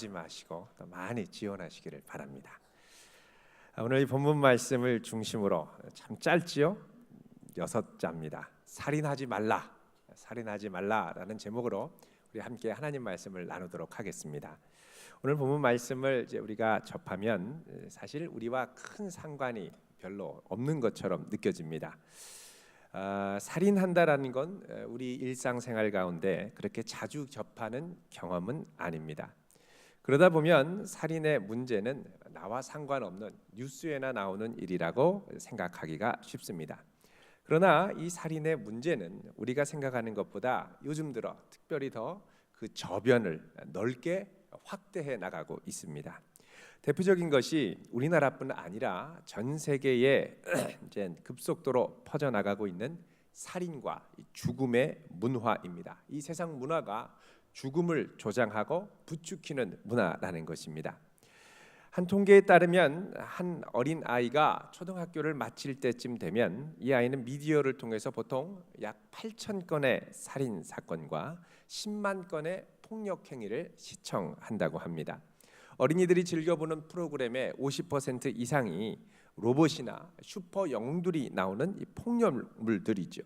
마지 마시고 또 많이 지원하시기를 바랍니다. 오늘 이 본문 말씀을 중심으로 참 짧지요? 6자입니다. 살인하지 말라라는 제목으로 우리 함께 하나님 말씀을 나누도록 하겠습니다. 오늘 본문 말씀을 이제 우리가 접하면 사실 우리와 큰 상관이 별로 없는 것처럼 느껴집니다. 살인한다라는 건 우리 일상생활 가운데 그렇게 자주 접하는 경험은 아닙니다. 그러다 보면 살인의 문제는 나와 상관없는 뉴스에나 나오는 일이라고 생각하기가 쉽습니다. 그러나 이 살인의 문제는 우리가 생각하는 것보다 요즘 들어 특별히 더 그 저변을 넓게 확대해 나가고 있습니다. 대표적인 것이 우리나라뿐 아니라 전 세계에 이제 급속도로 퍼져나가고 있는 살인과 죽음의 문화입니다. 이 세상 문화가 죽음을 조장하고 부추기는 문화라는 것입니다. 한 통계에 따르면 한 어린 아이가 초등학교를 마칠 때쯤 되면 이 아이는 미디어를 통해서 보통 약 8천 건의 살인 사건과 10만 건의 폭력 행위를 시청한다고 합니다. 어린이들이 즐겨보는 프로그램의 50% 이상이 로봇이나 슈퍼 영웅들이 나오는 이 폭력물들이죠.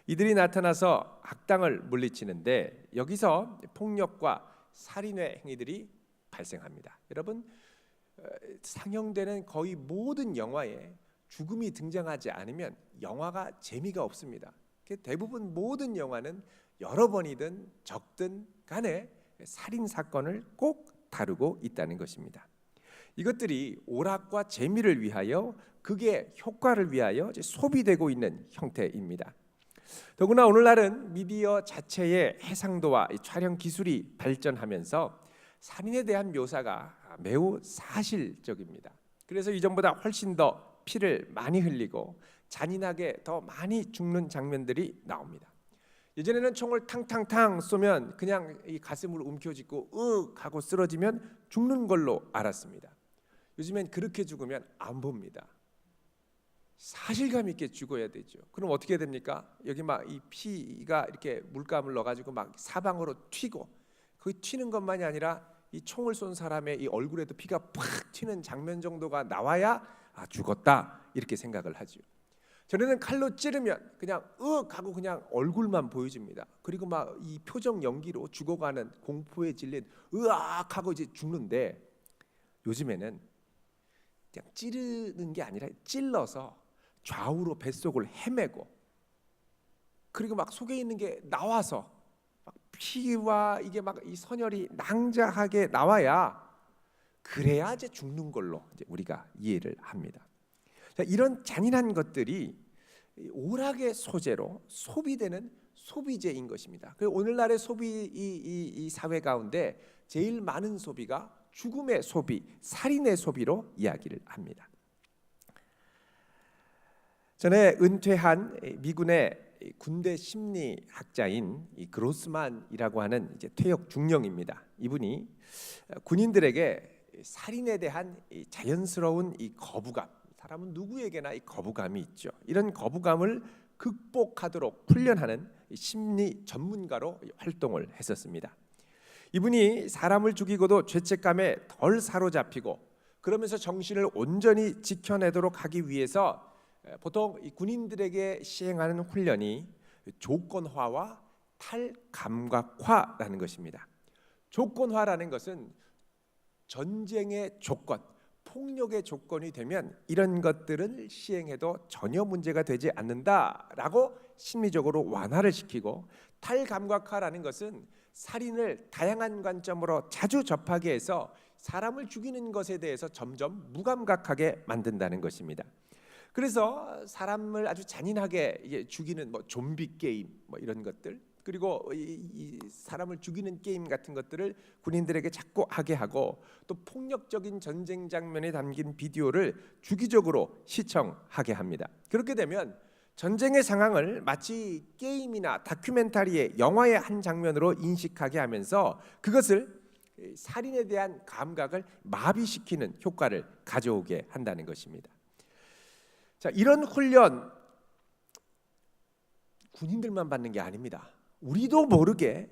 이들이 나타나서 악당을 물리치는데 여기서 폭력과 살인의 행위들이 발생합니다. 여러분, 상영되는 거의 모든 영화에 죽음이 등장하지 않으면 영화가 재미가 없습니다. 대부분 모든 영화는 여러 번이든 적든 간에 살인 사건을 꼭 다루고 있다는 것입니다. 이것들이 오락과 재미를 위하여, 극의 효과를 위하여 소비되고 있는 형태입니다. 더구나 오늘날은 미디어 자체의 해상도와 촬영 기술이 발전하면서 살인에 대한 묘사가 매우 사실적입니다. 그래서 이전보다 훨씬 더 피를 많이 흘리고 잔인하게 더 많이 죽는 장면들이 나옵니다. 예전에는 총을 탕탕탕 쏘면 그냥 이 가슴을 움켜쥐고 으악 하고 쓰러지면 죽는 걸로 알았습니다. 요즘엔 그렇게 죽으면 안 봅니다. 사실감 있게 죽어야 되죠. 그럼 어떻게 됩니까? 여기 막 이 피가 이렇게 물감을 넣어가지고 막 사방으로 튀고, 거기 튀는 것만이 아니라 이 총을 쏜 사람의 이 얼굴에도 피가 팍 튀는 장면 정도가 나와야 죽었다 이렇게 생각을 하죠. 전에는 칼로 찌르면 그냥 으악 하고 그냥 얼굴만 보여집니다. 그리고 막 이 표정 연기로 죽어가는 공포에 질린 으악 하고 이제 죽는데, 요즘에는 그냥 찌르는 게 아니라 찔러서 좌우로 뱃속을 헤매고, 그리고 막 속에 있는 게 나와서 막 피와 이게 막 이 선혈이 낭자하게 나와야, 그래야 이제 죽는 걸로 이제 우리가 이해를 합니다. 자, 이런 잔인한 것들이 오락의 소재로 소비되는 소비재인 것입니다. 그리고 오늘날의 소비 이 사회 가운데 제일 많은 소비가 죽음의 소비, 살인의 소비로 이야기를 합니다. 전에 은퇴한 미군의 군대 심리학자인 이 그로스만이라고 하는 이제 퇴역 중령입니다. 이분이 군인들에게 살인에 대한 이 자연스러운 이 거부감, 사람은 누구에게나 이 거부감이 있죠. 이런 거부감을 극복하도록 훈련하는 심리 전문가로 활동을 했었습니다. 이분이 사람을 죽이고도 죄책감에 덜 사로잡히고 그러면서 정신을 온전히 지켜내도록 하기 위해서 보통 이 군인들에게 시행하는 훈련이 조건화와 탈감각화라는 것입니다. 조건화라는 것은 전쟁의 조건, 폭력의 조건이 되면 이런 것들을 시행해도 전혀 문제가 되지 않는다라고 심리적으로 완화를 시키고, 탈감각화라는 것은 살인을 다양한 관점으로 자주 접하게 해서 사람을 죽이는 것에 대해서 점점 무감각하게 만든다는 것입니다. 그래서 사람을 아주 잔인하게 죽이는 좀비 게임 이런 것들, 그리고 이 사람을 죽이는 게임 같은 것들을 군인들에게 자꾸 하게 하고, 또 폭력적인 전쟁 장면에 담긴 비디오를 주기적으로 시청하게 합니다. 그렇게 되면 전쟁의 상황을 마치 게임이나 다큐멘터리의 영화의 한 장면으로 인식하게 하면서 그것을 살인에 대한 감각을 마비시키는 효과를 가져오게 한다는 것입니다. 자, 이런 훈련 군인들만 받는 게 아닙니다. 우리도 모르게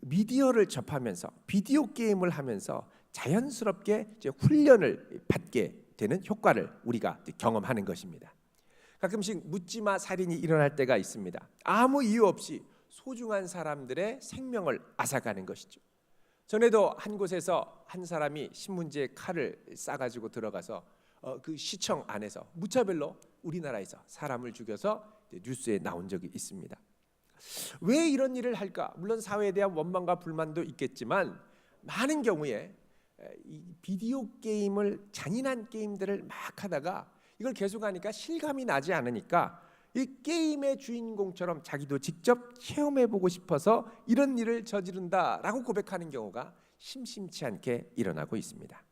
미디어를 접하면서 비디오 게임을 하면서 자연스럽게 이제 훈련을 받게 되는 효과를 우리가 경험하는 것입니다. 가끔씩 묻지마 살인이 일어날 때가 있습니다. 아무 이유 없이 소중한 사람들의 생명을 앗아가는 것이죠. 전에도 한 곳에서 한 사람이 신문지에 칼을 싸가지고 들어가서 그 시청 안에서 무차별로 우리나라에서 사람을 죽여서 뉴스에 나온 적이 있습니다. 왜 이런 일을 할까? 물론 사회에 대한 원망과 불만도 있겠지만 많은 경우에 이 비디오 게임을, 잔인한 게임들을 막 하다가 이걸 계속하니까 실감이 나지 않으니까 이 게임의 주인공처럼 자기도 직접 체험해보고 싶어서 이런 일을 저지른다라고 고백하는 경우가 심심치 않게 일어나고 있습니다.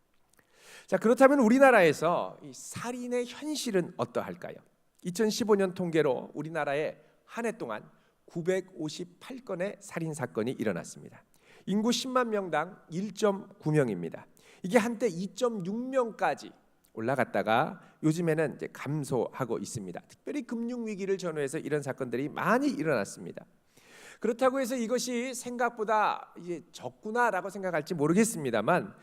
자, 그렇다면 우리나라에서 이 살인의 현실은 어떠할까요? 2015년 통계로 우리나라에 한 해 동안 958건의 살인 사건이 일어났습니다. 인구 10만 명당 1.9명입니다. 이게 한때 2.6명까지 올라갔다가 요즘에는 이제 감소하고 있습니다. 특별히 금융 위기를 전후해서 이런 사건들이 많이 일어났습니다. 그렇다고 해서 이것이 생각보다 이제 적구나라고 생각할지 모르겠습니다만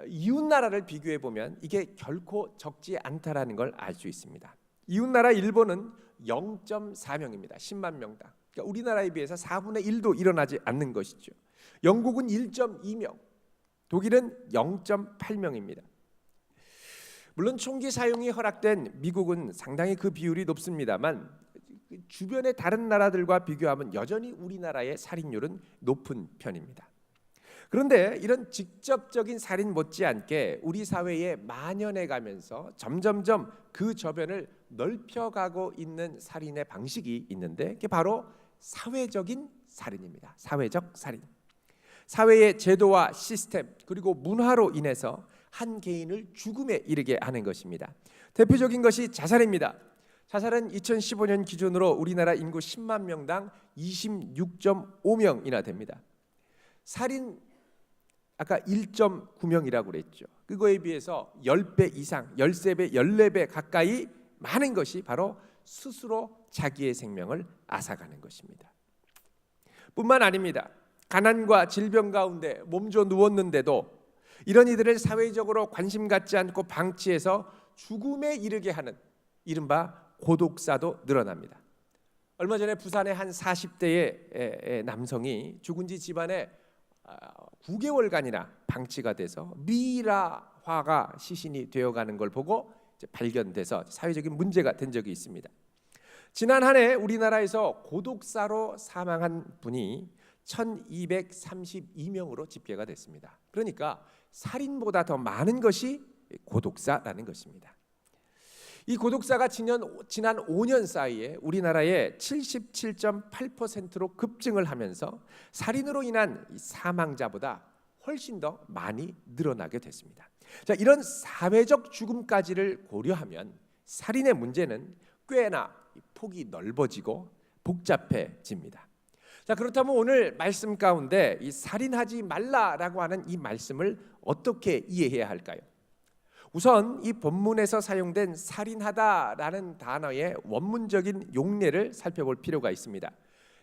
이웃 나라를 비교해 보면 이게 결코 적지 않다라는 걸 알 수 있습니다. 이웃 나라 일본은 0.4명입니다. 10만 명당. 그러니까 우리나라에 비해서 4분의 1도 일어나지 않는 것이죠. 영국은 1.2명, 독일은 0.8명입니다. 물론 총기 사용이 허락된 미국은 상당히 그 비율이 높습니다만 주변의 다른 나라들과 비교하면 여전히 우리나라의 살인율은 높은 편입니다. 그런데 이런 직접적인 살인 못지않게 우리 사회에 만연해 가면서 점점점 그 저변을 넓혀가고 있는 살인의 방식이 있는데 그게 바로 사회적인 살인입니다. 사회적 살인. 사회의 제도와 시스템 그리고 문화로 인해서 한 개인을 죽음에 이르게 하는 것입니다. 대표적인 것이 자살입니다. 자살은 2015년 기준으로 우리나라 인구 10만 명당 26.5명이나 됩니다. 살인 아까 1.9명이라고 그랬죠. 그거에 비해서 10배 이상, 13배, 14배 가까이 많은 것이 바로 스스로 자기의 생명을 앗아가는 것입니다. 뿐만 아닙니다. 가난과 질병 가운데 몸져 누웠는데도 이런 이들을 사회적으로 관심 갖지 않고 방치해서 죽음에 이르게 하는 이른바 고독사도 늘어납니다. 얼마 전에 부산의 한 40대의 남성이 죽은 지 집안에 9개월간이나 방치가 돼서 미라화가 시신이 되어가는 걸 보고 발견돼서 사회적인 문제가 된 적이 있습니다. 지난 한 해 우리나라에서 고독사로 사망한 분이 1232명으로 집계가 됐습니다. 그러니까 살인보다 더 많은 것이 고독사라는 것입니다. 이 고독사가 지난 5년 사이에 우리나라의 77.8%로 급증을 하면서 살인으로 인한 사망자보다 훨씬 더 많이 늘어나게 됐습니다. 자, 이런 사회적 죽음까지를 고려하면 살인의 문제는 꽤나 폭이 넓어지고 복잡해집니다. 자, 그렇다면 오늘 말씀 가운데 이 살인하지 말라라고 하는 이 말씀을 어떻게 이해해야 할까요? 우선 이 본문에서 사용된 살인하다라는 단어의 원문적인 용례를 살펴볼 필요가 있습니다.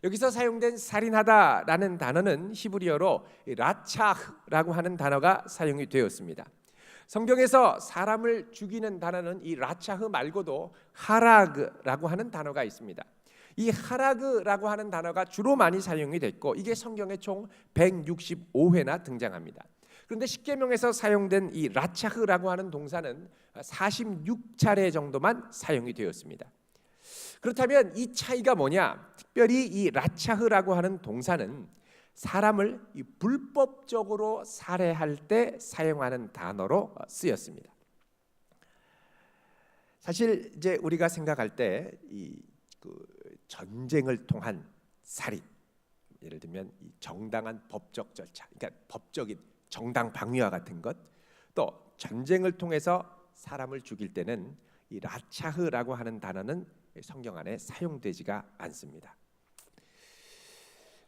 여기서 사용된 살인하다라는 단어는 히브리어로 라차흐라고 하는 단어가 사용이 되었습니다. 성경에서 사람을 죽이는 단어는 이 라차흐 말고도 하라그라고 하는 단어가 있습니다. 이 하라그라고 하는 단어가 주로 많이 사용이 됐고 이게 성경에 총 165회나 등장합니다. 그런데 십계명에서 사용된 이 라차흐라고 하는 동사는 46차례 정도만 사용이 되었습니다. 그렇다면 이 차이가 뭐냐? 특별히 이 라차흐라고 하는 동사는 사람을 불법적으로 살해할 때 사용하는 단어로 쓰였습니다. 사실 이제 우리가 생각할 때 이 전쟁을 통한 살인, 예를 들면 이 정당한 법적 절차, 그러니까 법적인 정당 방위와 같은 것, 또 전쟁을 통해서 사람을 죽일 때는 이 라차흐라고 하는 단어는 성경 안에 사용되지가 않습니다.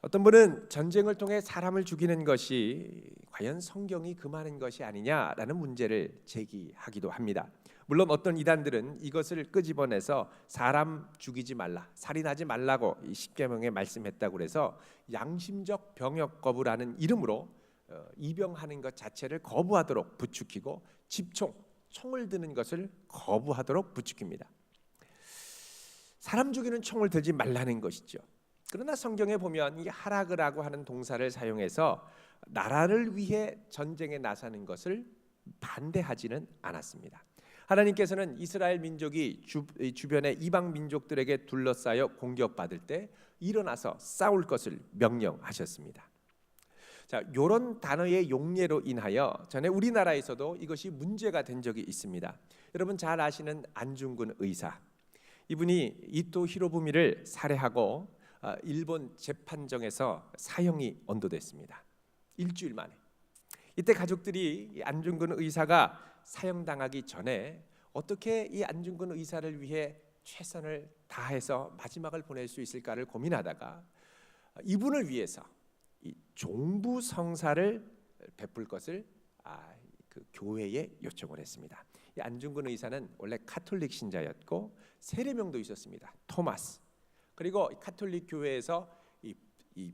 어떤 분은 전쟁을 통해 사람을 죽이는 것이 과연 성경이 금하는 것이 아니냐라는 문제를 제기하기도 합니다. 물론 어떤 이단들은 이것을 끄집어내서 사람 죽이지 말라, 살인하지 말라고 이 십계명에 말씀했다고 해서 양심적 병역 거부라는 이름으로 입영하는 것 자체를 거부하도록 부추기고 총을 드는 것을 거부하도록 부추깁니다. 사람 죽이는 총을 들지 말라는 것이죠. 그러나 성경에 보면 이 하라그라고 하는 동사를 사용해서 나라를 위해 전쟁에 나서는 것을 반대하지는 않았습니다. 하나님께서는 이스라엘 민족이 주변의 이방 민족들에게 둘러싸여 공격받을 때 일어나서 싸울 것을 명령하셨습니다. 자, 이런 단어의 용례로 인하여 전에 우리나라에서도 이것이 문제가 된 적이 있습니다. 여러분 잘 아시는 안중근 의사, 이분이 이토 히로부미를 살해하고 일본 재판정에서 사형이 언도됐습니다. 일주일 만에. 이때 가족들이 안중근 의사가 사형당하기 전에 어떻게 이 안중근 의사를 위해 최선을 다해서 마지막을 보낼 수 있을까를 고민하다가 이분을 위해서 이 종부성사를 베풀 것을 그 교회에 요청을 했습니다. 이 안중근 의사는 원래 카톨릭 신자였고 세례명도 있었습니다. 토마스. 그리고 카톨릭 교회에서 이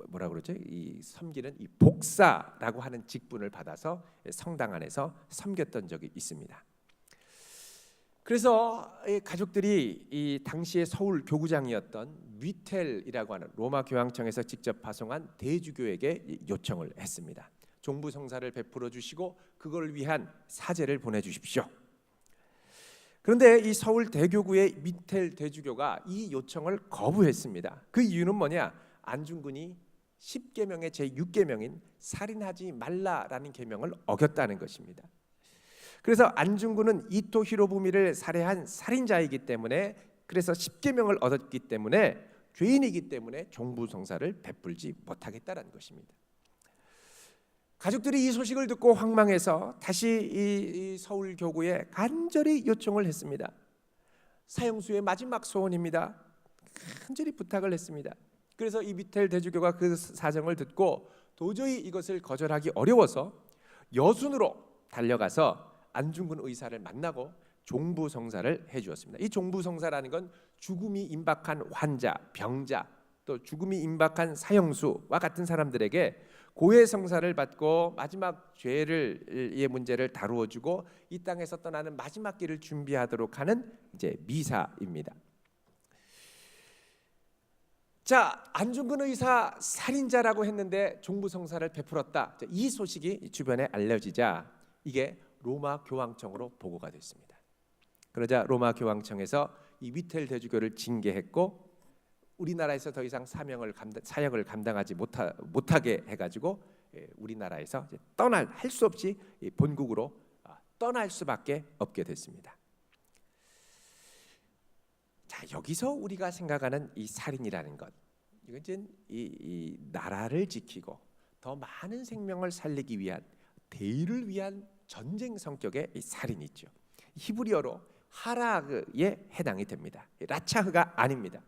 뭐라 그러죠? 이 섬기는 이 복사라고 하는 직분을 받아서 성당 안에서 섬겼던 적이 있습니다. 그래서 가족들이 이 당시에 서울 교구장이었던 뮤텔이라고 하는 로마 교황청에서 직접 파송한 대주교에게 요청을 했습니다. 종부성사를 베풀어 주시고 그걸 위한 사제를 보내주십시오. 그런데 이 서울 대교구의 뮤텔 대주교가 이 요청을 거부했습니다. 그 이유는 뭐냐? 안중근이 10계명의 제6계명인 살인하지 말라라는 계명을 어겼다는 것입니다. 그래서 안중근은 이토 히로부미를 살해한 살인자이기 때문에, 그래서 10계명을 얻었기 때문에, 죄인이기 때문에 종부성사를 베풀지 못하겠다는 것입니다. 가족들이 이 소식을 듣고 황망해서 다시 이 서울 교구에 간절히 요청을 했습니다. 사형수의 마지막 소원입니다. 간절히 부탁을 했습니다. 그래서 이 뮤텔 대주교가 그 사정을 듣고 도저히 이것을 거절하기 어려워서 여순으로 달려가서 안중근 의사를 만나고 종부성사를 해주었습니다. 이 종부성사라는 건 죽음이 임박한 환자, 병자, 또 죽음이 임박한 사형수와 같은 사람들에게 고해성사를 받고 마지막 죄의 문제를 다루어주고 이 땅에서 떠나는 마지막 길을 준비하도록 하는 이제 미사입니다. 자, 안중근 의사 살인자라고 했는데 종부성사를 베풀었다. 이 소식이 주변에 알려지자 이게 로마 교황청으로 보고가 됐습니다. 그러자 로마 교황청에서 이 뮤텔 대주교를 징계했고 우리나라에서 더 이상 사역을 감당하지 못하게 해가지고 우리나라에서 할 수 없이 본국으로 떠날 수밖에 없게 됐습니다. 자, 여기서 우리가 생각하는 이 살인이라는 것, 이건 이 나라를 지키고 더 많은 생명을 살리기 위한 대의를 위한 전쟁 성격의 이 살인이죠. 히브리어로 하라그에 해당이 됩니다. 라차흐가 아닙니다.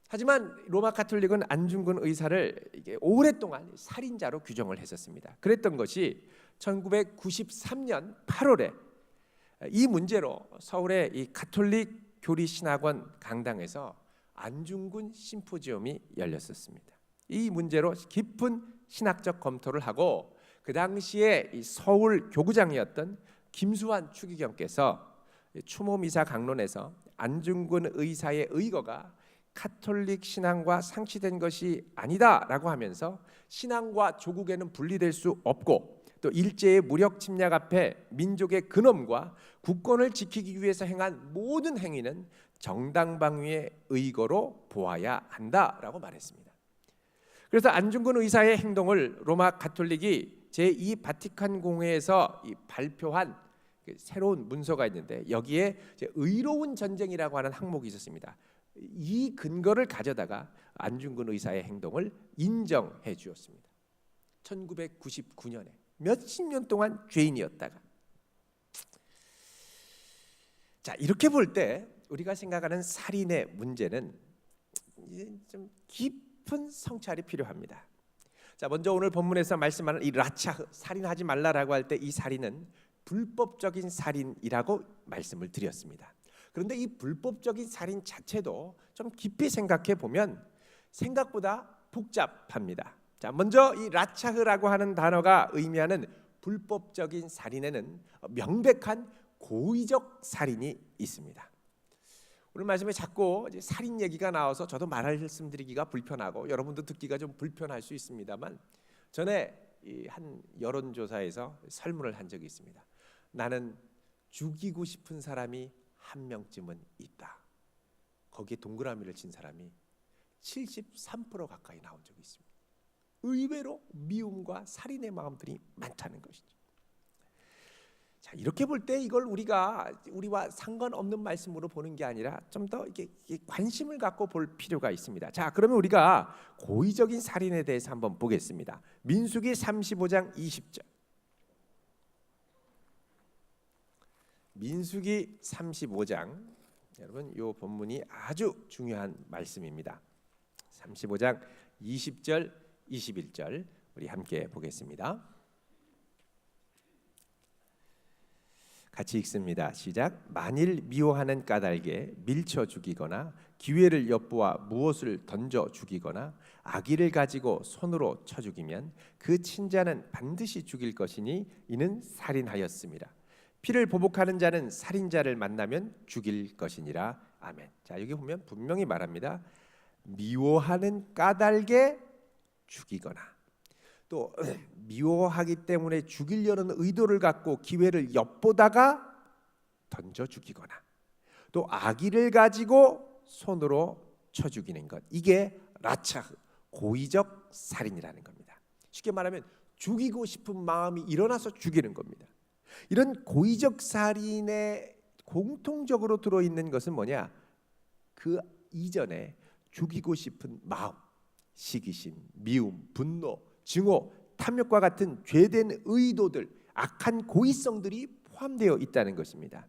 하지만 로마 카톨릭은 안중근 의사를 오랫동안 살인자로 규정을 했었습니다. 그랬던 것이 1993년 8월에 이 문제로 서울의 이 가톨릭 교리신학원 강당에서 안중근 심포지엄이 열렸었습니다. 이 문제로 깊은 신학적 검토를 하고 그 당시에 이 서울 교구장이었던 김수환 추기경께서 추모미사 강론에서 안중근 의사의 의거가 카톨릭 신앙과 상치된 것이 아니다라고 하면서 신앙과 조국에는 분리될 수 없고 또 일제의 무력 침략 앞에 민족의 근엄과 국권을 지키기 위해서 행한 모든 행위는 정당방위의 의거로 보아야 한다라고 말했습니다. 그래서 안중근 의사의 행동을 로마 가톨릭이 제2 바티칸 공회에서 발표한 새로운 문서가 있는데 여기에 의로운 전쟁이라고 하는 항목이 있었습니다. 이 근거를 가져다가 안중근 의사의 행동을 인정해 주었습니다. 1999년에 몇십 년 동안 죄인이었다가, 자, 이렇게 볼 때 우리가 생각하는 살인의 문제는 좀 깊은 성찰이 필요합니다. 자, 먼저 오늘 본문에서 말씀하는 이 라차흐, 살인하지 말라라고 할 때 이 살인은 불법적인 살인이라고 말씀을 드렸습니다. 그런데 이 불법적인 살인 자체도 좀 깊이 생각해 보면 생각보다 복잡합니다. 자, 먼저 이 라차흐라고 하는 단어가 의미하는 불법적인 살인에는 명백한 고의적 살인이 있습니다. 오늘 말씀에 자꾸 살인 얘기가 나와서 저도 말씀드리기가 불편하고 여러분도 듣기가 좀 불편할 수 있습니다만, 전에 한 여론조사에서 설문을 한 적이 있습니다. 나는 죽이고 싶은 사람이 한 명쯤은 있다. 거기에 동그라미를 친 사람이 73% 가까이 나온 적이 있습니다. 의외로 미움과 살인의 마음들이 많다는 것이죠. 자, 이렇게 볼 때 이걸 우리와 상관없는 말씀으로 보는 게 아니라 좀 더 이렇게 관심을 갖고 볼 필요가 있습니다. 자, 그러면 우리가 고의적인 살인에 대해서 한번 보겠습니다. 민수기 35장 20절. 민수기 35장, 여러분 이 본문이 아주 중요한 말씀입니다. 35장 20절 21절 우리 함께 보겠습니다. 같이 읽습니다. 시작. 만일 미워하는 까닭에 밀쳐 죽이거나 기회를 엿보아 무엇을 던져 죽이거나 악의를 가지고 손으로 쳐 죽이면 그 친자는 반드시 죽일 것이니 이는 살인하였습니다. 피를 보복하는 자는 살인자를 만나면 죽일 것이니라. 아멘. 자, 여기 보면 분명히 말합니다. 미워하는 까닭에 죽이거나, 또 미워하기 때문에 죽이려는 의도를 갖고 기회를 엿보다가 던져 죽이거나, 또 악의를 가지고 손으로 쳐 죽이는 것, 이게 라차흐, 고의적 살인이라는 겁니다. 쉽게 말하면 죽이고 싶은 마음이 일어나서 죽이는 겁니다. 이런 고의적 살인에 공통적으로 들어있는 것은 뭐냐? 그 이전에 죽이고 싶은 마음, 시기심, 미움, 분노, 증오, 탐욕과 같은 죄된 의도들, 악한 고의성들이 포함되어 있다는 것입니다.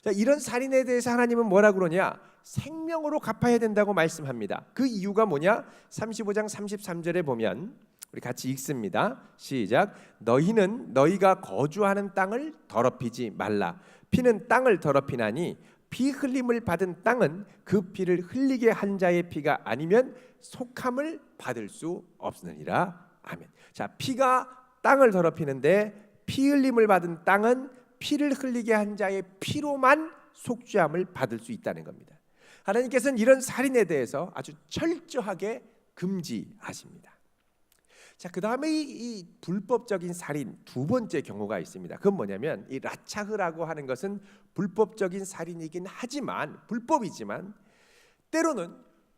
자, 이런 살인에 대해서 하나님은 뭐라 그러냐? 생명으로 갚아야 된다고 말씀합니다. 그 이유가 뭐냐? 35장 33절에 보면 우리 같이 읽습니다. 시작. 너희는 너희가 거주하는 땅을 더럽히지 말라. 피는 땅을 더럽히나니 피 흘림을 받은 땅은 그 피를 흘리게 한 자의 피가 아니면 속함을 받을 수 없느니라. 아멘. 자, 피가 땅을 더럽히는데 피 흘림을 받은 땅은 피를 흘리게 한 자의 피로만 속죄함을 받을 수 있다는 겁니다. 하나님께서는 이런 살인에 대해서 아주 철저하게 금지하십니다. 자, 그 다음에 이 불법적인 살인 두 번째 경우가 있습니다. 그건 뭐냐면 이 라차흐라고 하는 것은 불법적인 살인이긴 하지만, 불법이지만 때로는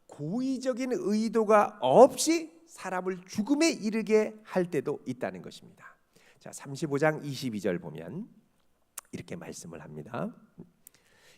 고의적인 의도가 없이 사람을 죽음에 이르게 할 때도 있다는 것입니다. 자, 35장 22절 보면 이렇게 말씀을 합니다.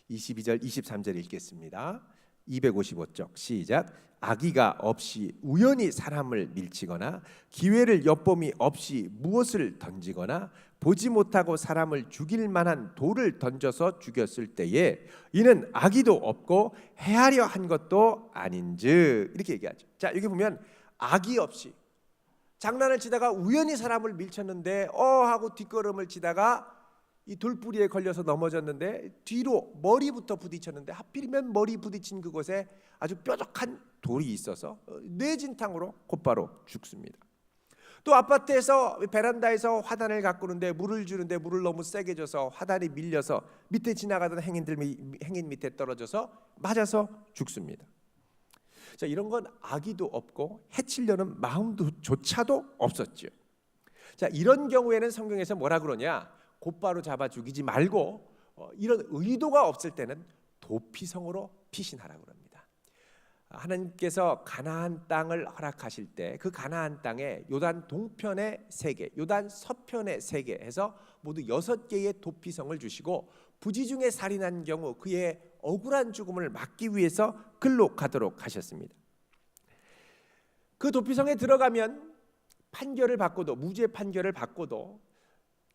22절 23절 읽겠습니다. 255쪽 시작. 악의가 없이 우연히 사람을 밀치거나 기회를 엿봄이 없이 무엇을 던지거나 보지 못하고 사람을 죽일 만한 돌을 던져서 죽였을 때에 이는 악의도 없고 해하려 한 것도 아닌즉, 이렇게 얘기하죠. 자, 여기 보면 악의 없이 장난을 치다가 우연히 사람을 밀쳤는데 하고 뒷걸음을 치다가 이 돌뿌리에 걸려서 넘어졌는데 뒤로 머리부터 부딪혔는데 하필이면 머리 부딪힌 그곳에 아주 뾰족한 돌이 있어서 뇌진탕으로 곧바로 죽습니다. 또 아파트에서 베란다에서 화단을 가꾸는데 물을 주는데 물을 너무 세게 줘서 화단이 밀려서 밑에 지나가던 행인 밑에 떨어져서 맞아서 죽습니다. 자, 이런 건 악의도 없고 해치려는 마음조차도 없었죠. 자, 이런 경우에는 성경에서 뭐라 그러냐? 곧바로 잡아 죽이지 말고 이런 의도가 없을 때는 도피성으로 피신하라고 합니다. 하나님께서 가나안 땅을 허락하실 때 그 가나안 땅에 요단 동편에 3개, 요단 서편에 3개 해서 모두 6개의 도피성을 주시고 부지 중에 살인한 경우 그의 억울한 죽음을 막기 위해서 글로 가도록 하셨습니다. 그 도피성에 들어가면 판결을 받고도, 무죄 판결을 받고도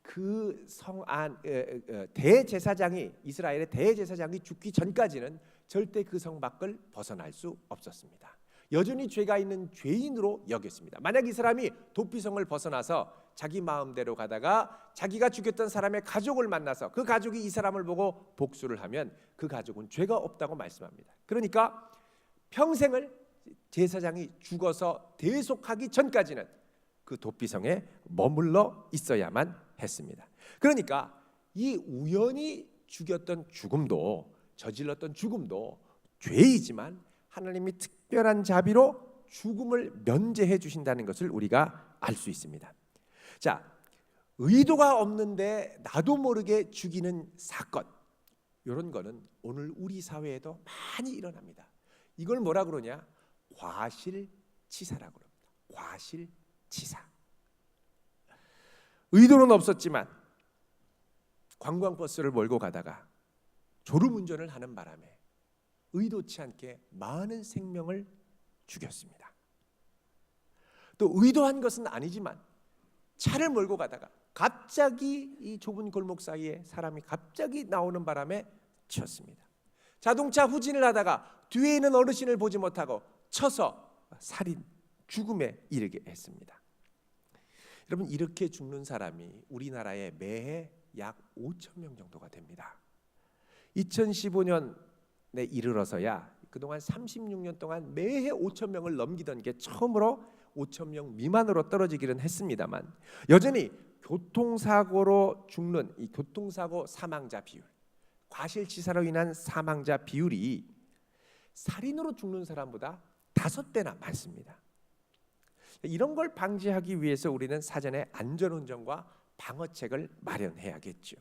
그 성 안 대제사장이, 이스라엘의 대제사장이 죽기 전까지는 절대 그 성 밖을 벗어날 수 없었습니다. 여전히 죄가 있는 죄인으로 여겼습니다. 만약 이 사람이 도피성을 벗어나서 자기 마음대로 가다가 자기가 죽였던 사람의 가족을 만나서 그 가족이 이 사람을 보고 복수를 하면 그 가족은 죄가 없다고 말씀합니다. 그러니까 평생을 제사장이 죽어서 대속하기 전까지는 그 도피성에 머물러 있어야만 했습니다. 그러니까 이 우연히 죽였던 죽음도, 저질렀던 죽음도 죄이지만 하나님이 특별한 자비로 죽음을 면제해 주신다는 것을 우리가 알 수 있습니다. 자, 의도가 없는데 나도 모르게 죽이는 사건, 이런 거는 오늘 우리 사회에도 많이 일어납니다. 이걸 뭐라 그러냐? 과실치사라고 그럽니다. 과실치사. 의도는 없었지만 관광버스를 몰고 가다가 졸음운전을 하는 바람에 의도치 않게 많은 생명을 죽였습니다. 또 의도한 것은 아니지만 차를 몰고 가다가 갑자기 이 좁은 골목 사이에 사람이 갑자기 나오는 바람에 쳤습니다. 자동차 후진을 하다가 뒤에 있는 어르신을 보지 못하고 쳐서 살인, 죽음에 이르게 했습니다. 여러분, 이렇게 죽는 사람이 우리나라에 매해 약 5천 명 정도가 됩니다. 2015년에 이르러서야 그동안 36년 동안 매해 5천 명을 넘기던 게 처음으로 5천 명 미만으로 떨어지기는 했습니다만, 여전히 교통사고로 죽는 이 교통사고 사망자 비율, 과실치사로 인한 사망자 비율이 살인으로 죽는 사람보다 5배나 많습니다. 이런 걸 방지하기 위해서 우리는 사전에 안전운전과 방어책을 마련해야겠죠.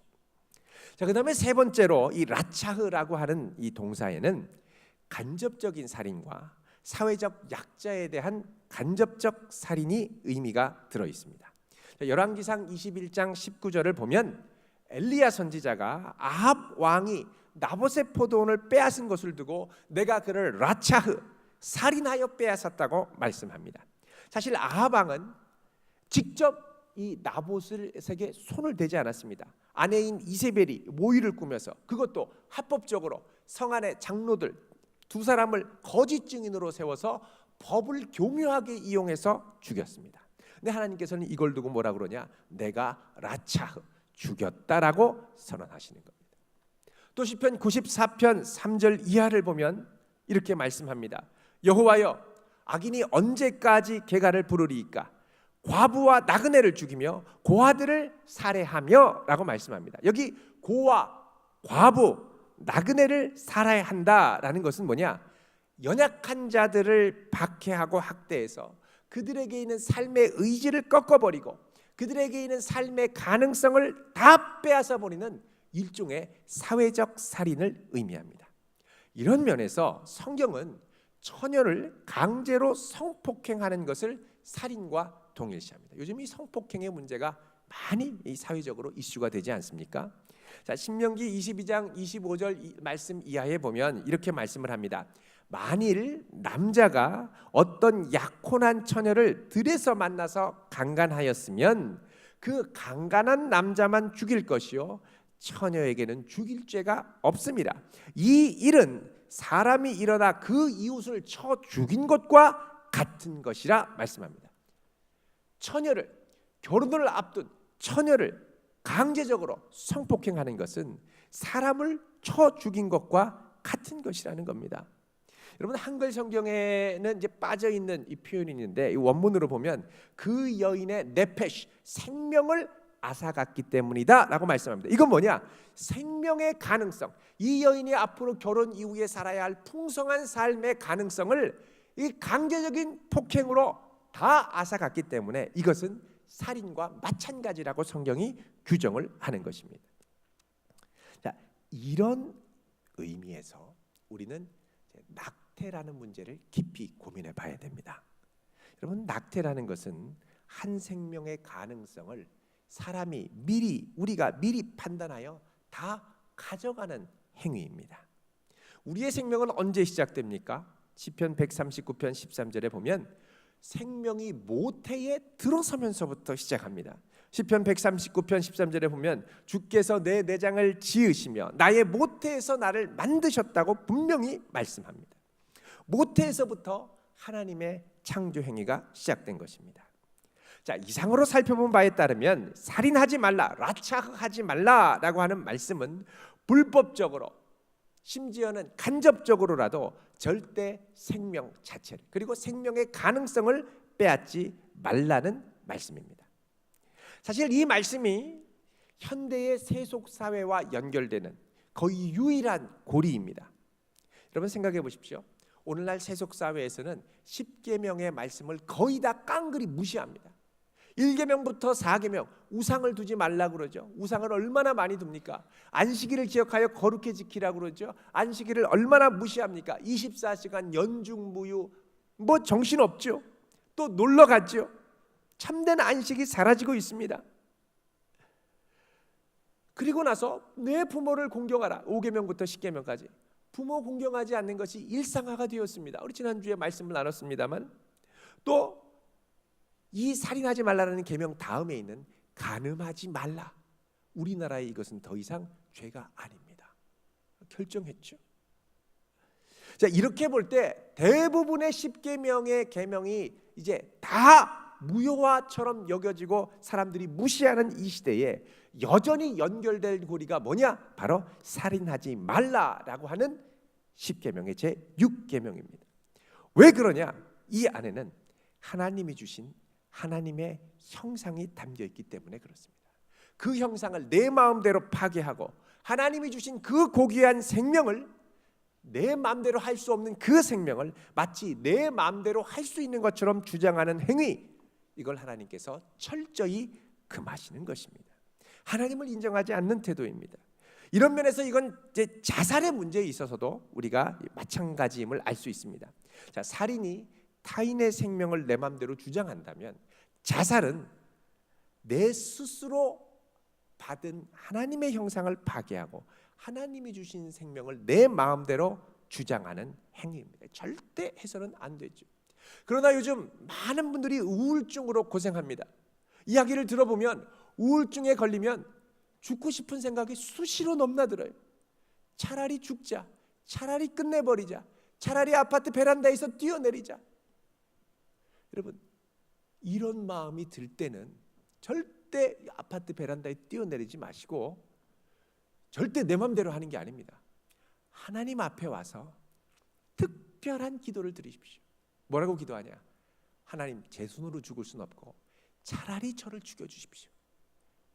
자, 그다음에 세 번째로 이 라차흐라고 하는 이 동사에는 간접적인 살인과 사회적 약자에 대한 간접적 살인이 의미가 들어 있습니다. 열왕기상 21장 19절을 보면 엘리야 선지자가 아합 왕이 나봇의 포도원을 빼앗은 것을 두고 내가 그를 라차흐, 살인하여 빼앗았다고 말씀합니다. 사실 아합 왕은 직접 이 나봇에게 손을 대지 않았습니다. 아내인 이세벨이 모의를 꾸며서, 그것도 합법적으로 성 안의 장로들 두 사람을 거짓 증인으로 세워서 법을 교묘하게 이용해서 죽였습니다. 근데 하나님께서는 이걸 두고 뭐라 그러냐? 내가 라차흐, 죽였다라고 선언하시는 겁니다. 또 시편 94편 3절 이하를 보면 이렇게 말씀합니다. 여호와여, 악인이 언제까지 개가를 부르리이까? 과부와 나그네를 죽이며 고아들을 살해하며 라고 말씀합니다. 여기 고아, 과부, 나그네를 살아야 한다라는 것은 뭐냐? 연약한 자들을 박해하고 학대해서 그들에게 있는 삶의 의지를 꺾어버리고 그들에게 있는 삶의 가능성을 다 빼앗아 버리는 일종의 사회적 살인을 의미합니다. 이런 면에서 성경은 처녀를 강제로 성폭행하는 것을 살인과 동일시합니다. 요즘 이 성폭행의 문제가 많이 사회적으로 이슈가 되지 않습니까? 자, 신명기 22장 25절 말씀 이하에 보면 이렇게 말씀을 합니다. 만일 남자가 어떤 약혼한 처녀를 들에서 만나서 강간하였으면 그 강간한 남자만 죽일 것이요 처녀에게는 죽일 죄가 없습니다. 이 일은 사람이 일어나 그 이웃을 쳐 죽인 것과 같은 것이라 말씀합니다. 처녀를, 결혼을 앞둔 처녀를 강제적으로 성폭행하는 것은 사람을 쳐 죽인 것과 같은 것이라는 겁니다. 여러분, 한글 성경에는 이제 빠져 있는 이 표현이 있는데 이 원문으로 보면 그 여인의 네페시, 생명을 앗아갔기 때문이다라고 말씀합니다. 이건 뭐냐? 생명의 가능성, 이 여인이 앞으로 결혼 이후에 살아야 할 풍성한 삶의 가능성을 이 강제적인 폭행으로 다 앗아갔기 때문에 이것은 살인과 마찬가지라고 성경이 규정을 하는 것입니다. 자, 이런 의미에서 우리는 낙태라는 문제를 깊이 고민해 봐야 됩니다. 여러분, 낙태라는 것은 한 생명의 가능성을 사람이 우리가 미리 판단하여 다 가져가는 행위입니다. 우리의 생명은 언제 시작됩니까? 시편 139편 13절에 보면 생명이 모태에 들어서면서부터 시작합니다. 시편 139편 13절에 보면 주께서 내 내장을 지으시며 나의 모태에서 나를 만드셨다고 분명히 말씀합니다. 모태에서부터 하나님의 창조 행위가 시작된 것입니다. 자, 이상으로 살펴본 바에 따르면 살인하지 말라, 라차하지 말라라고 하는 말씀은 불법적으로, 심지어는 간접적으로라도 절대 생명 자체를, 그리고 생명의 가능성을 빼앗지 말라는 말씀입니다. 사실 이 말씀이 현대의 세속 사회와 연결되는 거의 유일한 고리입니다. 여러분 생각해 보십시오. 오늘날 세속 사회에서는 10계명의 말씀을 거의 다 깡그리 무시합니다. 1계명부터 4계명, 우상을 두지 말라고 그러죠. 우상을 얼마나 많이 둡니까? 안식일을 기억하여 거룩히 지키라고 그러죠. 안식일을 얼마나 무시합니까? 24시간 연중무휴, 뭐 정신없죠. 또 놀러 갔죠. 참된 안식이 사라지고 있습니다. 그리고 나서 내 부모를 공경하라. 5계명부터 10계명까지. 부모 공경하지 않는 것이 일상화가 되었습니다. 우리 지난주에 말씀을 나눴습니다만, 또 이 살인하지 말라는 계명 다음에 있는 간음하지 말라. 우리나라에 이것은 더 이상 죄가 아닙니다. 결정했죠. 자, 이렇게 볼 때 대부분의 10계명의 계명이 이제 다 무효화처럼 여겨지고 사람들이 무시하는 이 시대에 여전히 연결될 고리가 뭐냐? 바로 살인하지 말라라고 하는 10계명의 제6계명입니다. 왜 그러냐? 이 안에는 하나님이 주신 하나님의 형상이 담겨 있기 때문에 그렇습니다. 그 형상을 내 마음대로 파괴하고 하나님이 주신 그 고귀한 생명을, 내 마음대로 할 수 없는 그 생명을 마치 내 마음대로 할 수 있는 것처럼 주장하는 행위, 이걸 하나님께서 철저히 금하시는 것입니다. 하나님을 인정하지 않는 태도입니다. 이런 면에서 이건 이제 자살의 문제에 있어서도 우리가 마찬가지임을 알 수 있습니다. 자, 살인이 타인의 생명을 내 마음대로 주장한다면, 자살은 내 스스로 받은 하나님의 형상을 파괴하고 하나님이 주신 생명을 내 마음대로 주장하는 행위입니다. 절대 해서는 안 되죠. 그러나 요즘 많은 분들이 우울증으로 고생합니다. 이야기를 들어보면 우울증에 걸리면 죽고 싶은 생각이 수시로 넘나들어요. 차라리 죽자, 차라리 끝내버리자, 차라리 아파트 베란다에서 뛰어내리자. 여러분, 이런 마음이 들 때는 절대 아파트 베란다에 뛰어내리지 마시고, 절대 내 마음대로 하는 게 아닙니다. 하나님 앞에 와서 특별한 기도를 드리십시오. 뭐라고 기도하냐? 하나님, 제 손으로 죽을 수는 없고 차라리 저를 죽여주십시오.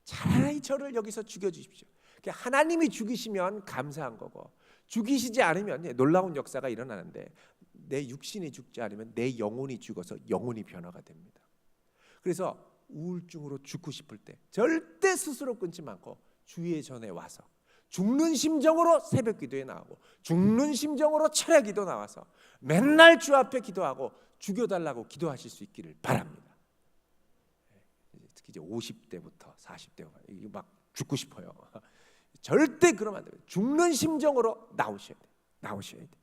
차라리 저를 여기서 죽여주십시오. 하나님이 죽이시면 감사한 거고, 죽이시지 않으면 놀라운 역사가 일어나는데, 내 육신이 죽지 않으면 내 영혼이 죽어서 영혼이 변화가 됩니다. 그래서 우울증으로 죽고 싶을 때 절대 스스로 끊지 않고 주의 전에 와서 죽는 심정으로 새벽 기도에 나오고 죽는 심정으로 철야 기도 나와서 맨날 주 앞에 기도하고 죽여달라고 기도하실 수 있기를 바랍니다. 특히 이제 50대부터 40대 막 죽고 싶어요. 절대 그러면 안 돼요. 죽는 심정으로 나오셔야 돼요. 나오셔야 돼요.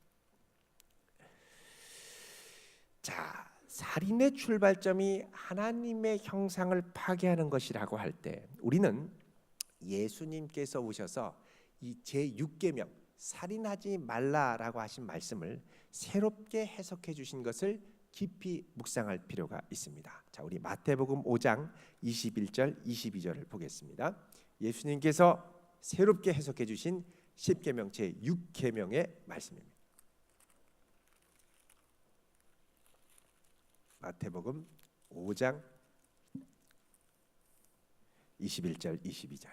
자, 살인의 출발점이 하나님의 형상을 파괴하는 것이라고 할 때, 우리는 예수님께서 오셔서 이 제6계명 살인하지 말라라고 하신 말씀을 새롭게 해석해 주신 것을 깊이 묵상할 필요가 있습니다. 자, 우리 마태복음 5장 21절 22절을 보겠습니다. 예수님께서 새롭게 해석해 주신 10계명 제6계명의 말씀입니다. 마태복음 5장 21절 22절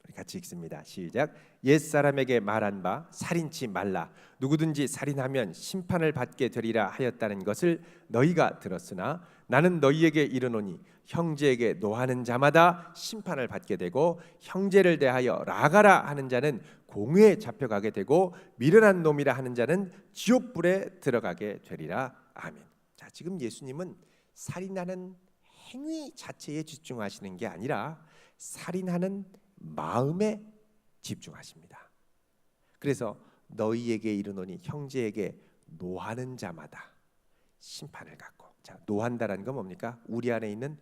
우리 같이 읽습니다. 시작. 옛사람에게 말한 바 살인치 말라, 누구든지 살인하면 심판을 받게 되리라 하였다는 것을 너희가 들었으나 나는 너희에게 이르노니 형제에게 노하는 자마다 심판을 받게 되고 형제를 대하여 라가라 하는 자는 공회에 잡혀가게 되고 미련한 놈이라 하는 자는 지옥불에 들어가게 되리라. 아멘. 자, 지금 예수님은 살인하는 행위 자체에 집중하시는 게 아니라 살인하는 마음에 집중하십니다. 그래서 너희에게 이르노니 형제에게 노하는 자마다 심판을 갖고. 자, 노한다라는 건 뭡니까? 우리 안에 있는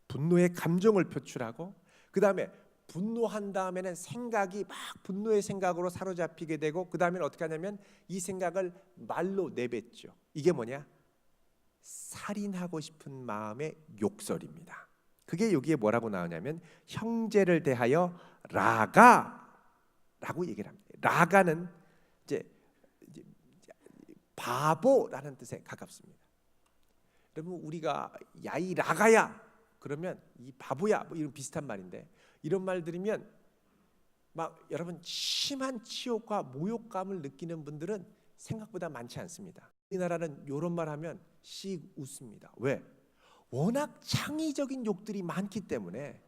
분노의 감정을 표출하고, 그 다음에 분노한 다음에는 생각이 막 분노의 생각으로 사로잡히게 되고, 그 다음에는 어떻게 하냐면 이 생각을 말로 내뱉죠. 이게 뭐냐? 살인하고 싶은 마음의 욕설입니다. 그게 여기에 뭐라고 나오냐면 형제를 대하여 라가라고 얘기를 합니다. 라가는 이제 바보라는 뜻에 가깝습니다. 여러분 우리가 야이 라가야 그러면 이 바보야 뭐 이런 비슷한 말인데 이런 말 들으면 막 여러분 심한 치욕과 모욕감을 느끼는 분들은 생각보다 많지 않습니다. 우리나라는 이런 말 하면 씩 웃습니다. 왜? 워낙 창의적인 욕들이 많기 때문에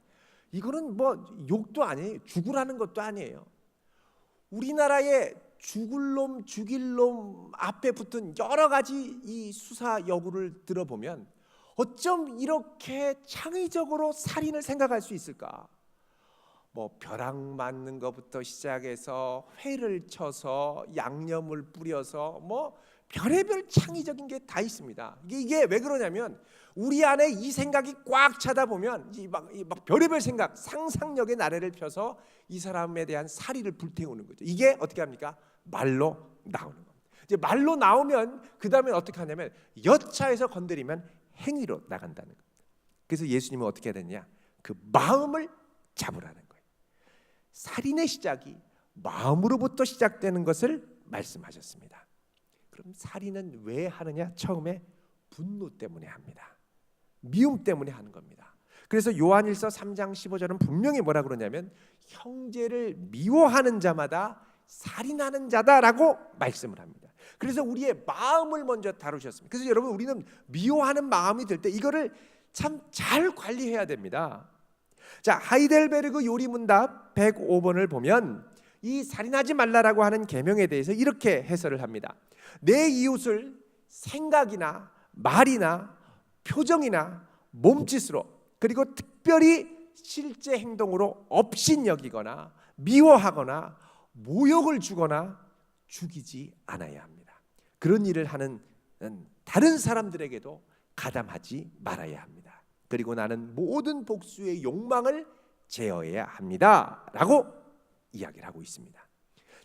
이거는 뭐 욕도 아니에요. 죽으라는 것도 아니에요. 우리나라의 죽을 놈 죽일 놈 앞에 붙은 여러 가지 이 수사 여부를 들어보면 어쩜 이렇게 창의적으로 살인을 생각할 수 있을까? 뭐 벼락 맞는 것부터 시작해서 회를 쳐서 양념을 뿌려서 뭐 별의별 창의적인 게 다 있습니다. 이게 왜 그러냐면 우리 안에 이 생각이 꽉 차다 보면 막 별의별 생각, 상상력의 나래를 펴서 이 사람에 대한 살인을 불태우는 거죠. 이게 어떻게 합니까? 말로 나오는 겁니다. 이제 말로 나오면 그 다음에 어떻게 하냐면 여차해서 건드리면 행위로 나간다는 겁니다. 그래서 예수님은 어떻게 해야 되냐? 그 마음을 잡으라는 거예요. 살인의 시작이 마음으로부터 시작되는 것을 말씀하셨습니다. 그럼 살인은 왜 하느냐? 처음에 분노 때문에 합니다. 미움 때문에 하는 겁니다. 그래서 요한일서 3장 15절은 분명히 뭐라 그러냐면 형제를 미워하는 자마다 살인하는 자다라고 말씀을 합니다. 그래서 우리의 마음을 먼저 다루셨습니다. 그래서 여러분 우리는 미워하는 마음이 들 때 이거를 참 잘 관리해야 됩니다. 자, 하이델베르그 요리문답 105번을 보면 이 살인하지 말라라고 하는 계명에 대해서 이렇게 해설을 합니다. 내 이웃을 생각이나 말이나 표정이나 몸짓으로 그리고 특별히 실제 행동으로 업신여기거나 미워하거나 모욕을 주거나 죽이지 않아야 합니다. 그런 일을 하는 다른 사람들에게도 가담하지 말아야 합니다. 그리고 나는 모든 복수의 욕망을 제어해야 합니다 라고 이야기를 하고 있습니다.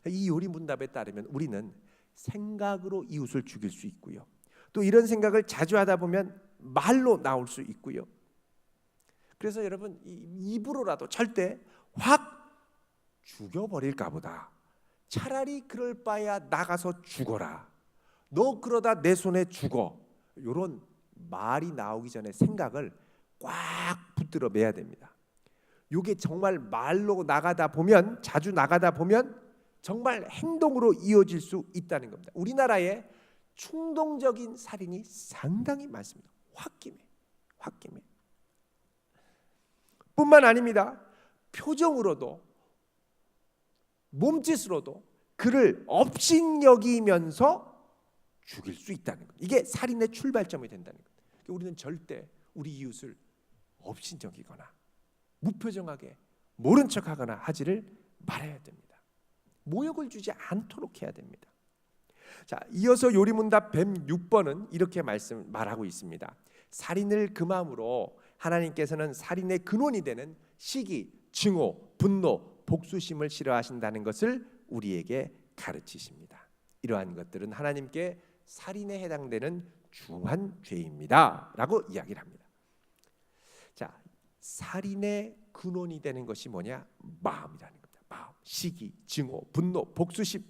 이 요리문답에 따르면 우리는 생각으로 이웃을 죽일 수 있고요, 또 이런 생각을 자주 하다 보면 말로 나올 수 있고요. 그래서 여러분 입으로라도 절대 확 죽여버릴까 보다 차라리 그럴 바에야 나가서 죽어라, 너 그러다 내 손에 죽어, 이런 말이 나오기 전에 생각을 꽉 붙들어 매야 됩니다. 이게 정말 말로 나가다 보면, 자주 나가다 보면 정말 행동으로 이어질 수 있다는 겁니다. 우리나라에 충동적인 살인이 상당히 많습니다. 홧김에 뿐만 아닙니다. 표정으로도 몸짓으로도 그를 업신여기면서 죽일 수 있다는 것. 이게 살인의 출발점이 된다는 것. 우리는 절대 우리 이웃을 업신여기거나 무표정하게 모른 척하거나 하지를 말아야 됩니다. 모욕을 주지 않도록 해야 됩니다. 자, 이어서 요리문답 106번은 이렇게 말하고 있습니다. 살인을 금함으로 하나님께서는 살인의 근원이 되는 시기, 증오, 분노, 복수심을 싫어하신다는 것을 우리에게 가르치십니다. 이러한 것들은 하나님께 살인에 해당되는 중한 죄입니다 라고 이야기를 합니다. 자, 살인의 근원이 되는 것이 뭐냐? 마음이라는 겁니다. 마음, 시기, 증오, 분노, 복수심.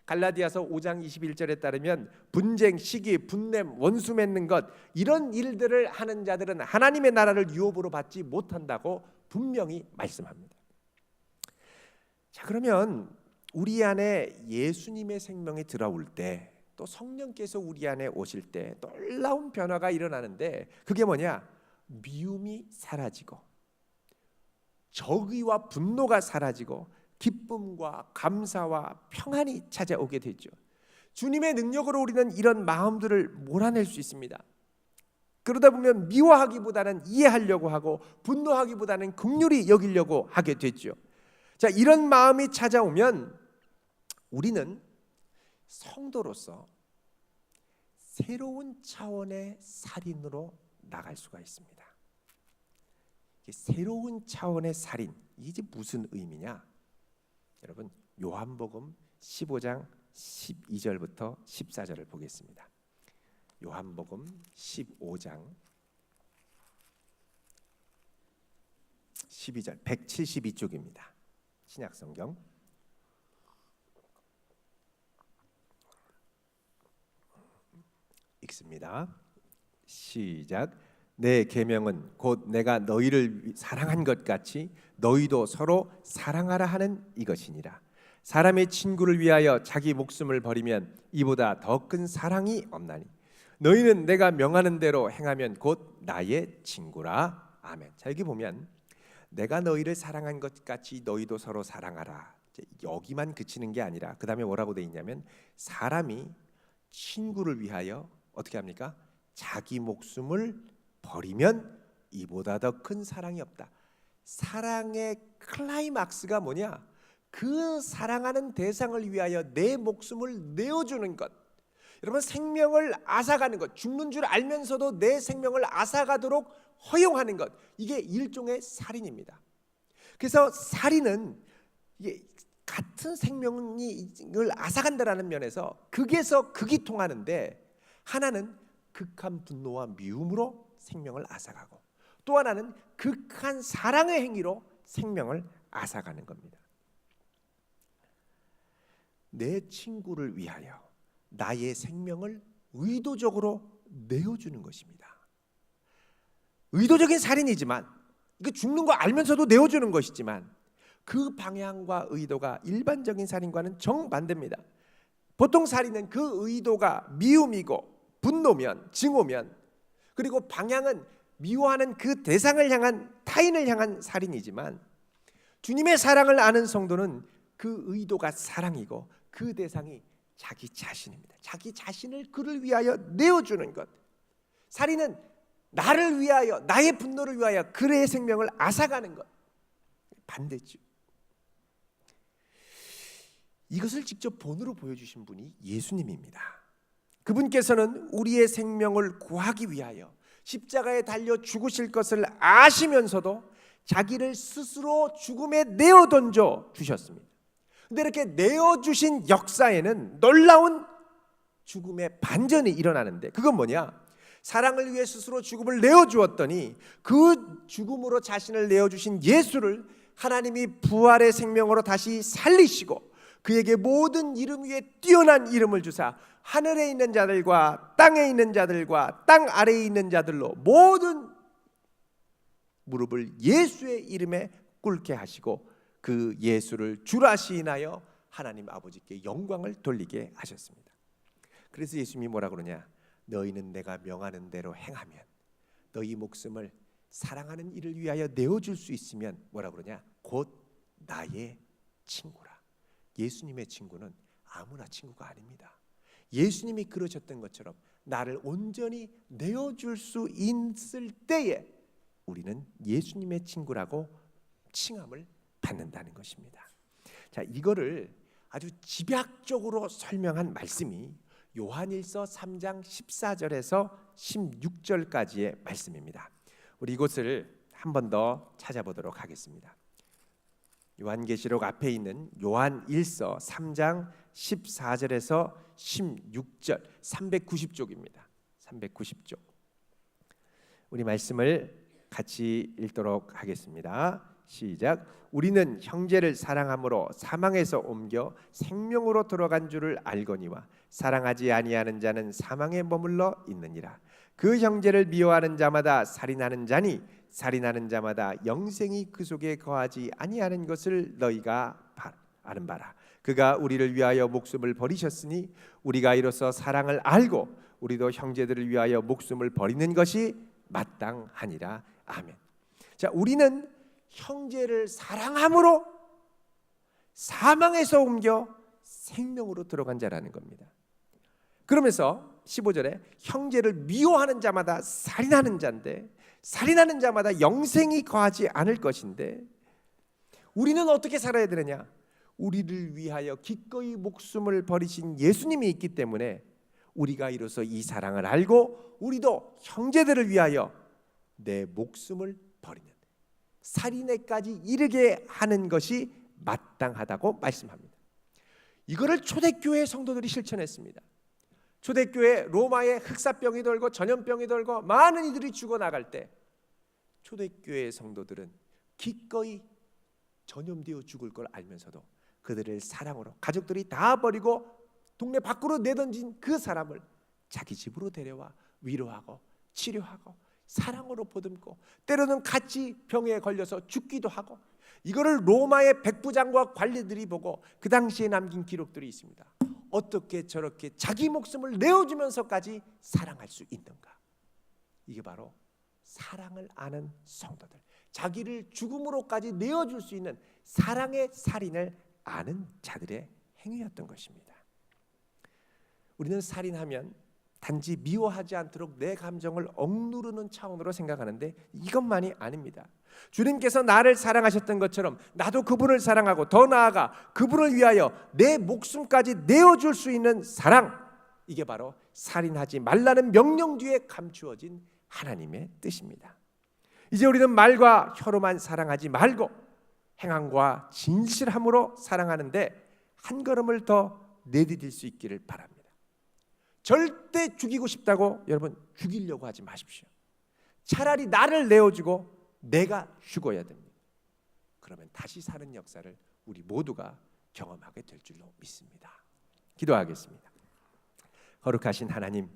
갈라디아서 5장 21절에 따르면 분쟁, 시기, 분냄, 원수 맺는 것, 이런 일들을 하는 자들은 하나님의 나라를 유업으로 받지 못한다고 분명히 말씀합니다. 자, 그러면 우리 안에 예수님의 생명이 들어올 때, 또 성령께서 우리 안에 오실 때 놀라운 변화가 일어나는데, 그게 뭐냐? 미움이 사라지고 적의와 분노가 사라지고 기쁨과 감사와 평안이 찾아오게 되죠. 주님의 능력으로 우리는 이런 마음들을 몰아낼 수 있습니다. 그러다 보면 미워하기보다는 이해하려고 하고 분노하기보다는 긍휼히 여기려고 하게 되죠. 자, 이런 마음이 찾아오면 우리는 성도로서 새로운 차원의 살인으로 나갈 수가 있습니다. 새로운 차원의 살인, 이게 무슨 의미냐? 여러분, 요한복음 15장 12절부터 14절을 보겠습니다. 요한복음 15장 12절, 172쪽입니다. 신약성경. 읽습니다. 시작. 내 계명은 곧 내가 너희를 사랑한 것 같이 너희도 서로 사랑하라 하는 이것이니라. 사람의 친구를 위하여 자기 목숨을 버리면 이보다 더 큰 사랑이 없나니 너희는 내가 명하는 대로 행하면 곧 나의 친구라. 아멘. 자, 여기 보면 내가 너희를 사랑한 것 같이 너희도 서로 사랑하라. 여기만 그치는 게 아니라 그 다음에 뭐라고 돼 있냐면 사람이 친구를 위하여 어떻게 합니까? 자기 목숨을 버리면 이보다 더 큰 사랑이 없다. 사랑의 클라이막스가 뭐냐? 그 사랑하는 대상을 위하여 내 목숨을 내어주는 것. 여러분, 생명을 앗아가는 것, 죽는 줄 알면서도 내 생명을 앗아가도록 허용하는 것, 이게 일종의 살인입니다. 그래서 살인은 이게 같은 생명을 앗아간다라는 면에서 극에서 극이 통하는데, 하나는 극한 분노와 미움으로 생명을 앗아가고 또 하나는 극한 사랑의 행위로 생명을 앗아가는 겁니다. 내 친구를 위하여 나의 생명을 의도적으로 내어주는 것입니다. 의도적인 살인이지만, 이거 죽는 거 알면서도 내어주는 것이지만, 그 방향과 의도가 일반적인 살인과는 정반대입니다. 보통 살인은 그 의도가 미움이고 분노면, 증오면, 그리고 방향은 미워하는 그 대상을 향한, 타인을 향한 살인이지만, 주님의 사랑을 아는 성도는 그 의도가 사랑이고 그 대상이 자기 자신입니다. 자기 자신을 그를 위하여 내어주는 것. 살인은 나를 위하여, 나의 분노를 위하여 그의 생명을 앗아가는 것. 반대죠. 이것을 직접 본으로 보여주신 분이 예수님입니다. 그분께서는 우리의 생명을 구하기 위하여 십자가에 달려 죽으실 것을 아시면서도 자기를 스스로 죽음에 내어던져 주셨습니다. 근데 이렇게 내어주신 역사에는 놀라운 죽음의 반전이 일어나는데, 그건 뭐냐? 사랑을 위해 스스로 죽음을 내어주었더니 그 죽음으로 자신을 내어주신 예수를 하나님이 부활의 생명으로 다시 살리시고 그에게 모든 이름 위에 뛰어난 이름을 주사 하늘에 있는 자들과 땅에 있는 자들과 땅 아래에 있는 자들로 모든 무릎을 예수의 이름에 꿇게 하시고 그 예수를 주라 시인하여 하나님 아버지께 영광을 돌리게 하셨습니다. 그래서 예수님이 뭐라 그러냐? 너희는 내가 명하는 대로 행하면, 너희 목숨을 사랑하는 이를 위하여 내어줄 수 있으면 뭐라 그러냐? 곧 나의 친구라. 예수님의 친구는 아무나 친구가 아닙니다. 예수님이 그러셨던 것처럼 나를 온전히 내어줄 수 있을 때에 우리는 예수님의 친구라고 칭함을 받는다는 것입니다. 자, 이거를 아주 집약적으로 설명한 말씀이 요한일서 3장 14절에서 16절까지의 말씀입니다. 우리 이곳을 한 번 더 찾아보도록 하겠습니다. 요한계시록 앞에 있는 요한일서 3장 14절에서 16절, 390쪽입니다. 390쪽. 우리 말씀을 같이 읽도록 하겠습니다. 시작. 우리는 형제를 사랑함으로 사망에서 옮겨 생명으로 들어간 줄을 알거니와 사랑하지 아니하는 자는 사망에 머물러 있느니라. 그 형제를 미워하는 자마다 살인하는 자니 살인하는 자마다 영생이 그 속에 거하지 아니하는 것을 너희가 아는 바라. 그가 우리를 위하여 목숨을 버리셨으니 우리가 이로써 사랑을 알고 우리도 형제들을 위하여 목숨을 버리는 것이 마땅하니라. 아멘. 자, 우리는 형제를 사랑함으로 사망에서 옮겨 생명으로 들어간 자라는 겁니다. 그러면서 15절에 형제를 미워하는 자마다 살인하는 자인데, 살인하는 자마다 영생이 거하지 않을 것인데, 우리는 어떻게 살아야 되느냐? 우리를 위하여 기꺼이 목숨을 버리신 예수님이 있기 때문에 우리가 이로써 이 사랑을 알고 우리도 형제들을 위하여 내 목숨을 버리는 살인에까지 이르게 하는 것이 마땅하다고 말씀합니다. 이거를 초대교회 성도들이 실천했습니다. 초대교회 로마에 흑사병이 돌고 전염병이 돌고 많은 이들이 죽어나갈 때 초대교회 성도들은 기꺼이 전염되어 죽을 걸 알면서도 그들을 사랑으로 가족들이 다 버리고 동네 밖으로 내던진 그 사람을 자기 집으로 데려와 위로하고 치료하고 사랑으로 보듬고 때로는 같이 병에 걸려서 죽기도 하고, 이거를 로마의 백부장과 관리들이 보고 그 당시에 남긴 기록들이 있습니다. 어떻게 저렇게 자기 목숨을 내어주면서까지 사랑할 수 있는가? 이게 바로 사랑을 아는 성도들, 자기를 죽음으로까지 내어줄 수 있는 사랑의 살인을 아는 자들의 행위였던 것입니다. 우리는 살인하면 단지 미워하지 않도록 내 감정을 억누르는 차원으로 생각하는데 이것만이 아닙니다. 주님께서 나를 사랑하셨던 것처럼 나도 그분을 사랑하고 더 나아가 그분을 위하여 내 목숨까지 내어줄 수 있는 사랑, 이게 바로 살인하지 말라는 명령 뒤에 감추어진 하나님의 뜻입니다. 이제 우리는 말과 혀로만 사랑하지 말고 행함과 진실함으로 사랑하는데 한 걸음을 더 내디딜 수 있기를 바랍니다. 절대 죽이고 싶다고 여러분 죽이려고 하지 마십시오. 차라리 나를 내어주고 내가 죽어야 됩니다. 그러면 다시 사는 역사를 우리 모두가 경험하게 될 줄로 믿습니다. 기도하겠습니다. 거룩하신 하나님,